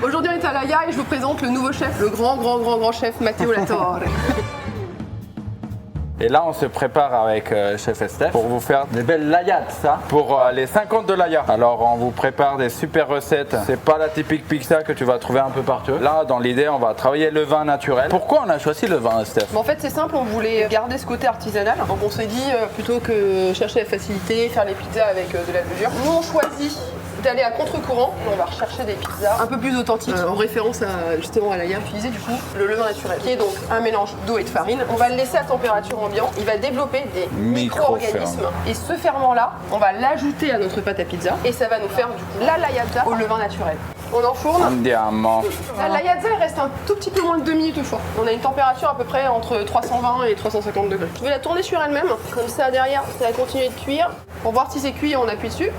Aujourd'hui on est à Laia et je vous présente le nouveau chef, le grand chef Matteo Latorre. Et là, on se prépare avec Chef Estef pour vous faire des belles layas, ça, pour les 50 de Laia. Alors, on vous prépare des super recettes. C'est pas la typique pizza que tu vas trouver un peu partout. Là, dans l'idée, on va travailler le vin naturel. Pourquoi on a choisi le vin, Estef? En fait, c'est simple, on voulait garder ce côté artisanal. Donc, on s'est dit, plutôt que chercher la facilité, faire les pizzas avec de la levure, nous, on choisit d'aller à contre-courant. On va rechercher des pizzas un peu plus authentiques, en référence justement à Laia. Utiliser du coup le levain naturel, qui est donc un mélange d'eau et de farine. On va le laisser à température ambiante. Il va développer des micro-organismes. Et ce ferment-là, on va l'ajouter à notre pâte à pizza. Et ça va nous faire du coup la layazza au levain naturel. On enfourne. Andiamo. La layazza, elle reste un tout petit peu moins de 2 minutes au four. On a une température à peu près entre 320 et 350 degrés. Je vais la tourner sur elle-même. Comme ça, derrière, ça va continuer de cuire. Pour voir si c'est cuit, on appuie dessus.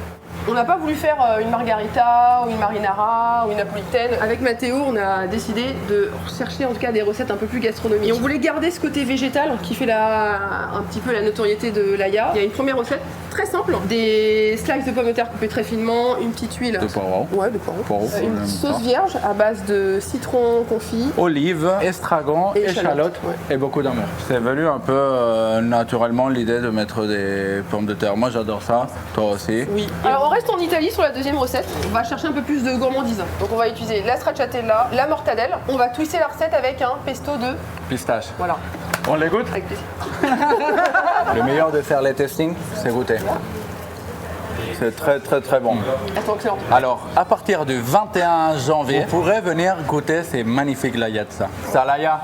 On n'a pas voulu faire une margarita ou une marinara ou une napolitaine. Avec Matteo, on a décidé de chercher en tout cas des recettes un peu plus gastronomiques. Et on voulait garder ce côté végétal qui fait un petit peu la notoriété de Laia. Il y a une première recette très simple, des slices de pommes de terre coupées très finement, une petite huile. De poireaux. Ouais, de poireaux. Une sauce vierge à base de citron confit. Olives, estragon, échalotes ouais. et beaucoup d'amour. C'est venu un peu naturellement l'idée de mettre des pommes de terre. Moi, j'adore ça. Toi aussi. Oui. Alors, on reste en Italie sur la deuxième recette. On va chercher un peu plus de gourmandise. Donc, on va utiliser la stracciatella, la mortadelle. On va twister la recette avec un pesto de Pistache. voilà. On les goûte? Avec plaisir. Le meilleur de faire les testings, c'est goûter. C'est très bon. Attends, excellent. Alors, à partir du 21 janvier, vous pourrez venir goûter ces magnifiques layas. Ça, Laia.